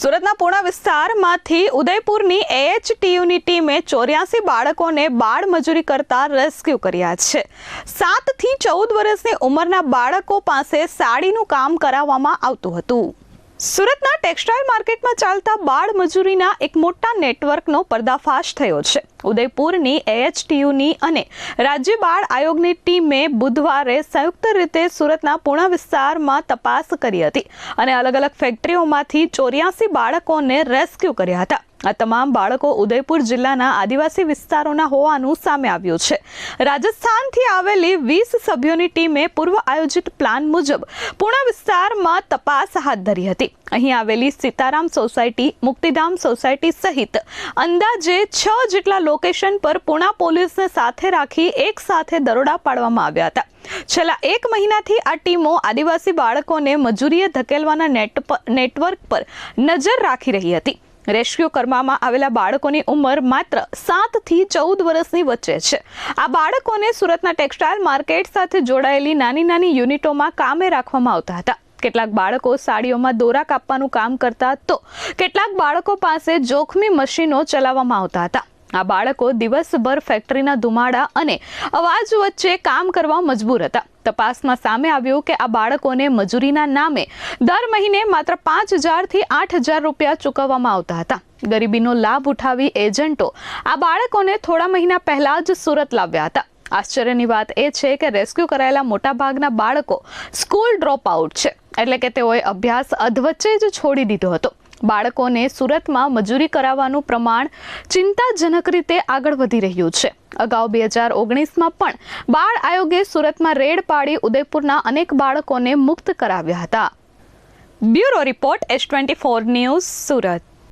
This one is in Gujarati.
સુરતના પૂણા વિસ્તારમાંથી ઉદયપુરની AHTUની ટીમે 84 બાળકોને બાળ મજૂરી કરતા રેસ્ક્યુ કર્યા છે। 7 થી 14 વર્ષની ઉંમરના બાળકો પાસે સાડીનું કામ કરાવવામાં આવતું હતું। સુરતના ટેક્સટાઇલ માર્કેટમાં ચાલતા બાળ મજૂરીના એક મોટા નેટવર્કનો પર્દાફાશ થયો છે। ઉદયપુરની AHTUની અને રાજ્ય બાળ આયોગની ટીમે બુધવારે સંયુક્ત રીતે સુરતના પૂણા વિસ્તારમાં તપાસ કરી હતી અને અલગ અલગ ફેક્ટરીઓમાંથી 84 બાળકોને રેસ્ક્યુ કર્યા હતા। આ તમામ બાળકો ઉદયપુર જિલ્લાના આદિવાસી વિસ્તારોના હોવાનું સામે આવ્યું છે। રાજસ્થાનથી આવેલી 20 સભ્યોની ટીમે પૂર્વ આયોજિત પ્લાન મુજબ પૂણા વિસ્તારમાં તપાસ હાથ ધરી હતી। અહીં આવેલી સીતારામ સોસાયટી, મુક્તિધામ સોસાયટી સહિત અંદાજે 6 જેટલા લોકેશન પર પૂણા પોલીસને સાથે રાખી એક સાથે દરોડા પાડવામાં આવ્યા હતા। છેલ્લા 1 મહિનાથી આ ટીમો આદિવાસી બાળકોને મજૂરીએ ધકેલવાના નેટવર્ક પર નજર રાખી રહી હતી। રેસ્ક્યુ કરવામાં આવેલા બાળકોની ઉંમર માત્ર 7 થી 14 વર્ષની વચ્ચે છે। આ બાળકોને સુરતના ટેક્સટાઇલ માર્કેટ સાથે જોડાયેલી નાની યુનિટોમાં કામે રાખવામાં આવતા હતા। કેટલાક બાળકો સાડીઓમાં દોરા કાપવાનું કામ કરતા તો કેટલાક બાળકો પાસે જોખમી મશીનો ચલાવવામાં આવતા હતા। આ બાળકો દિવસભર ફેક્ટરીના ધુમાડા અને અવાજ વચ્ચે કામ કરવા મજબૂર હતા। તપાસમાં સામે આવ્યું કે આ બાળકોને મજૂરીના નામે દર મહિને માત્ર 5,000 થી 8,000 રૂપિયા ચૂકવવામાં આવતા હતા। ગરીબીનો લાભ ઉઠાવી એજન્ટો આ બાળકોને થોડા મહિના પહેલા જ સુરત લાવ્યા હતા। આશ્ચર્યની વાત એ છે કે રેસ્ક્યુ કરાયેલા મોટાભાગના બાળકો સ્કૂલ ડ્રોપ આઉટ છે, એટલે કે તેઓએ અભ્યાસ અધવચ્ચે જ છોડી દીધો હતો। બાળકોને સુરતમાં મજૂરી કરાવવાનું પ્રમાણ ચિંતાજનક રીતે આગળ વધી રહ્યું છે। અગાઉ 2019માં પણ બાળ આયોગે સુરતમાં રેડ પાડી ઉદયપુરના અનેક બાળકોને મુક્ત કરાવ્યા હતા। Bureau report S24 news, Surat.